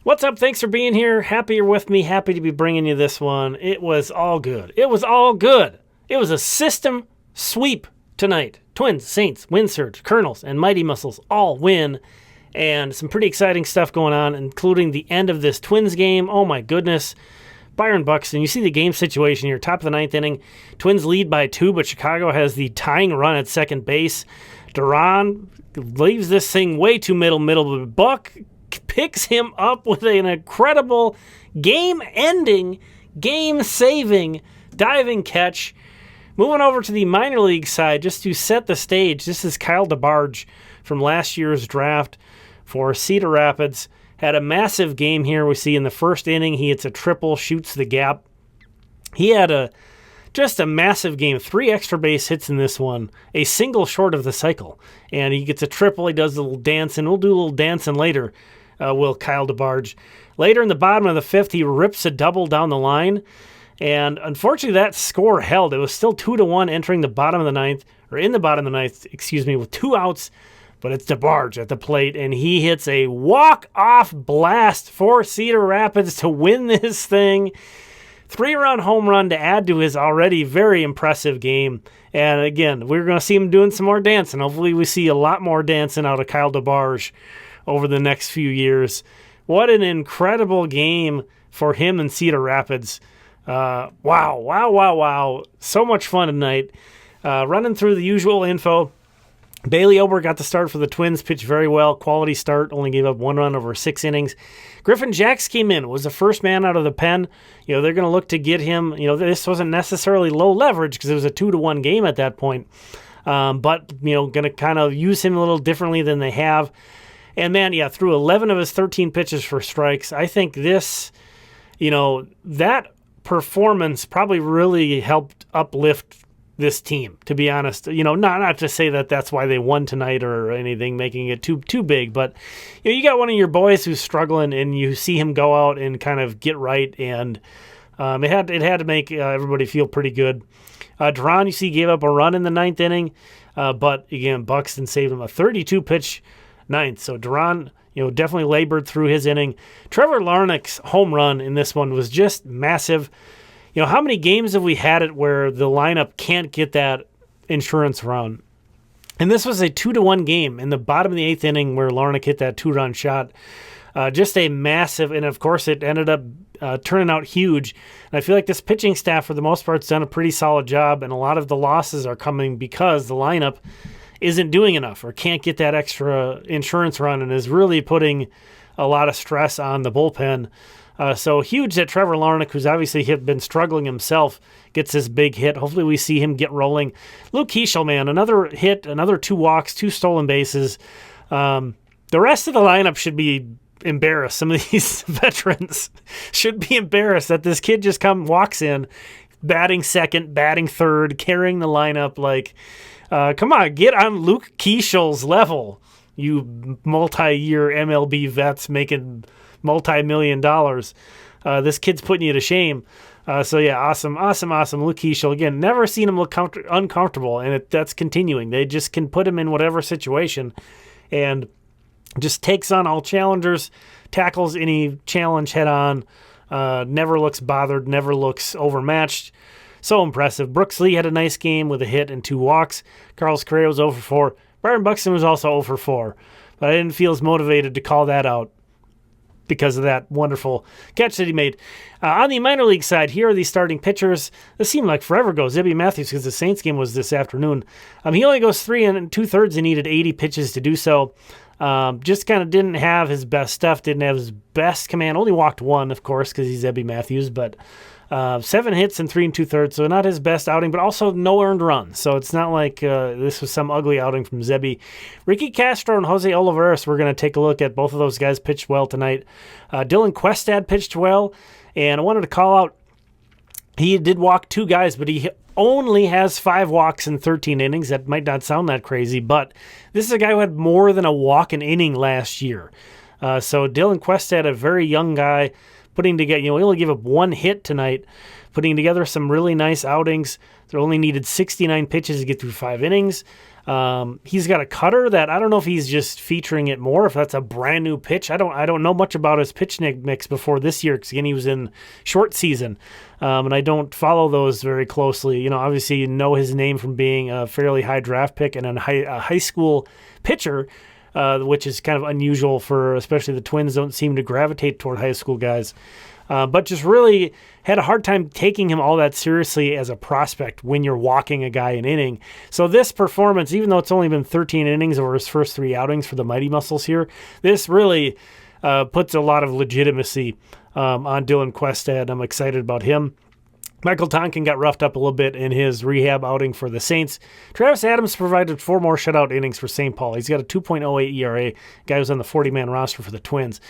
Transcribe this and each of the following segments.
What's up? Thanks for being here. Happy you're with me. Happy to be bringing you this one. It was all good. It was a system sweep tonight. Twins, Saints, Wind Surge, Colonels, and Mighty Muscles all win. And some pretty exciting stuff going on, including the end of this Twins game. Oh my goodness. Byron Buxton, you see the game situation here. Top of the ninth inning. Twins lead by 2, but Chicago has the tying run at second base. Duran leaves this thing way too middle, but Buck picks him up with an incredible game-ending, game-saving diving catch. Moving over to the minor league side, just to set the stage, this is Kyle DeBarge from last year's draft for Cedar Rapids. Had a massive game here. We see in the first inning, he hits a triple, shoots the gap. He had just a massive game. 3 extra base hits in this one, a single short of the cycle. And he gets a triple. He does a little dancing. We'll do a little dancing later, will Kyle DeBarge. Later in the bottom of the 5th, he rips a double down the line. And unfortunately, that score held. It was still 2-1 entering the bottom of the ninth, or in the bottom of the ninth, with 2 outs. But it's DeBarge at the plate, and he hits a walk-off blast for Cedar Rapids to win this thing. 3-run home run to add to his already very impressive game. And again, we're going to see him doing some more dancing. Hopefully we see a lot more dancing out of Kyle DeBarge over the next few years. What an incredible game for him and Cedar Rapids. Wow. So much fun tonight. Running through the usual info. Bailey Ober got the start for the Twins, pitched very well, quality start, only gave up 1 run over 6 innings. Griffin Jacks came in, was the first man out of the pen. They're going to look to get him. This wasn't necessarily low leverage because it was a 2-1 game at that point. But going to kind of use him a little differently than they have. And man, through 11 of his 13 pitches for strikes, I think this, that performance probably really helped uplift this team, to be honest. Not to say that that's why they won tonight or anything, making it too big, but you got one of your boys who's struggling, and you see him go out and kind of get right, and it had to make everybody feel pretty good. Duran, you see, gave up a run in the 9th inning, but again, Buxton saved him a 32-pitch 9th. So Duran, definitely labored through his inning. Trevor Larnach's home run in this one was just massive. How many games have we had it where the lineup can't get that insurance run? And this was a 2-1 game in the bottom of the 8th inning where Larnach hit that 2-run shot. Just a massive, and of course it ended up turning out huge. And I feel like this pitching staff, for the most part, has done a pretty solid job, and a lot of the losses are coming because the lineup isn't doing enough or can't get that extra insurance run and is really putting a lot of stress on the bullpen. So huge that Trevor Larnach, who's obviously been struggling himself, gets this big hit. Hopefully we see him get rolling. Luke Keeschel, man, another hit, another 2 walks, 2 stolen bases. The rest of the lineup should be embarrassed. Some of these veterans should be embarrassed that this kid just walks in, batting second, batting third, carrying the lineup. Come on, get on Luke Keeschel's level, you multi-year MLB vets making multi-million dollars. This kid's putting you to shame. Awesome. Luke Keeschel, again, never seen him look uncomfortable, and that's continuing. They just can put him in whatever situation and just takes on all challengers, tackles any challenge head on, never looks bothered, never looks overmatched. So impressive. Brooks Lee had a nice game with a hit and 2 walks. Carlos Correa was 0 for 4. Byron Buxton was also 0 for 4. But I didn't feel as motivated to call that out because of that wonderful catch that he made. On the minor league side, here are the starting pitchers. This seemed like forever ago. Zebby Matthews, because the Saints game was this afternoon. He only goes 3 2/3 and needed 80 pitches to do so. Just kind of didn't have his best stuff, didn't have his best command. Only walked 1, of course, because he's Zebby Matthews, but 7 hits and 3 2/3, so not his best outing, but also no earned runs. So it's not like this was some ugly outing from Zebby. Ricky Castro and Jose Olivares, we're going to take a look at. Both of those guys pitched well tonight. Dylan Questad pitched well, and I wanted to call out, he did walk 2 guys, but he only has 5 walks in 13 innings. That might not sound that crazy, but this is a guy who had more than a walk an inning last year. So Dylan Questad, a very young guy, putting together, he only gave up 1 hit tonight, putting together some really nice outings. They only needed 69 pitches to get through 5 innings. He's got a cutter that I don't know if he's just featuring it more, if that's a brand new pitch. I don't know much about his pitch mix before this year, because again, he was in short season, and I don't follow those very closely. Obviously you know his name from being a fairly high draft pick and a high school pitcher, which is kind of unusual for, especially the Twins don't seem to gravitate toward high school guys. But just really had a hard time taking him all that seriously as a prospect when you're walking a guy an inning. So this performance, even though it's only been 13 innings over his first 3 outings for the Mighty Muscles here, this really puts a lot of legitimacy on Dylan Questad. I'm excited about him. Michael Tonkin got roughed up a little bit in his rehab outing for the Saints. Travis Adams provided 4 more shutout innings for St. Paul. He's got a 2.08 ERA. Guy who's on the 40-man roster for the Twins.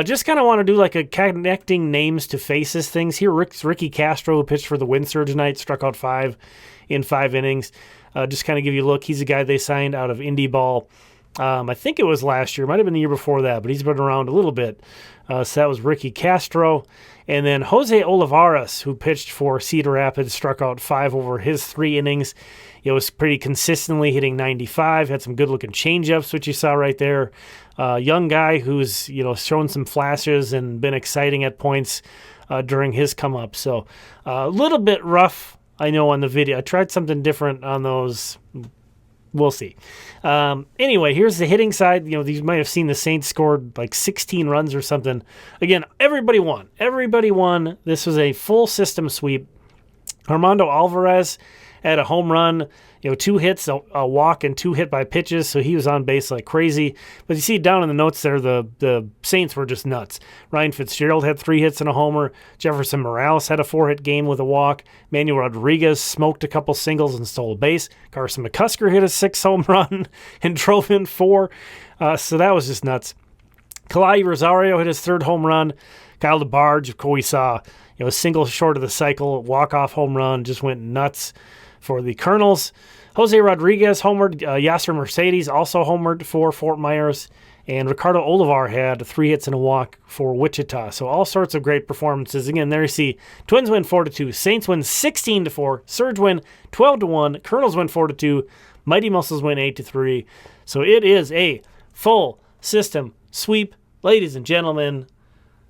Just kind of want to do like a connecting names to faces things here. Ricky Castro, who pitched for the Wind Surge tonight, struck out 5 in 5 innings. Just kind of give you a look. He's a guy they signed out of Indie Ball. I think it was last year. Might have been the year before that, but he's been around a little bit. So that was Ricky Castro. And then Jose Olivares, who pitched for Cedar Rapids, struck out 5 over his 3 innings. It was pretty consistently hitting 95, had some good-looking changeups, which you saw right there. Young guy who's shown some flashes and been exciting at points during his come-up. So a little bit rough, I know, on the video. I tried something different on those. We'll see. Anyway, here's the hitting side. You might have seen the Saints scored like 16 runs or something. Again, everybody won. Everybody won. This was a full system sweep. Armando Alvarez had a home run, 2 hits, a walk, and 2 hit by pitches, so he was on base like crazy. But you see down in the notes there, the Saints were just nuts. Ryan Fitzgerald had 3 hits and a homer. Jefferson Morales had a 4-hit game with a walk. Manuel Rodriguez smoked a couple singles and stole a base. Carson McCusker hit a 6 home run and drove in 4. So that was just nuts. Kalai Rosario hit his 3rd home run. Kyle DeBarge, of course, we saw a single short of the cycle, walk-off home run, just went nuts for the Colonels. Jose Rodriguez homered. Yasser Mercedes also homered for Fort Myers. And Ricardo Olivar had 3 hits and a walk for Wichita. So all sorts of great performances. Again, there you see Twins win 4-2. Saints win 16-4. Surge win 12-1. Colonels win 4-2. Mighty Muscles win 8-3. So it is a full system sweep, ladies and gentlemen.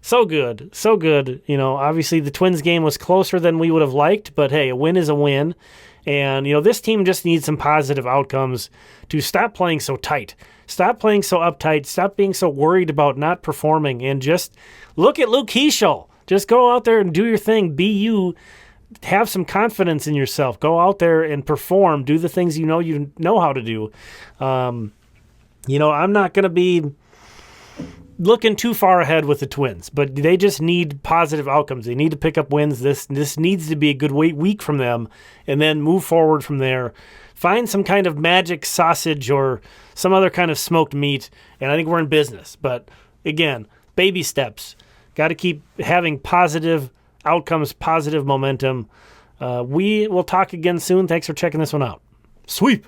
So good, so good. Obviously the Twins game was closer than we would have liked, but hey, a win is a win. And, this team just needs some positive outcomes to stop playing so tight. Stop playing so uptight. Stop being so worried about not performing. And just look at Luke Heschel. Just go out there and do your thing. Be you. Have some confidence in yourself. Go out there and perform. Do the things you know how to do. I'm not going to be looking too far ahead with the Twins, but they just need positive outcomes. They need to pick up wins. This needs to be a good week from them, and then move forward from there. Find some kind of magic sausage or some other kind of smoked meat, and I think we're in business. But again, baby steps. Got to keep having positive outcomes, positive momentum. We will talk again soon. Thanks for checking this one out. Sweep!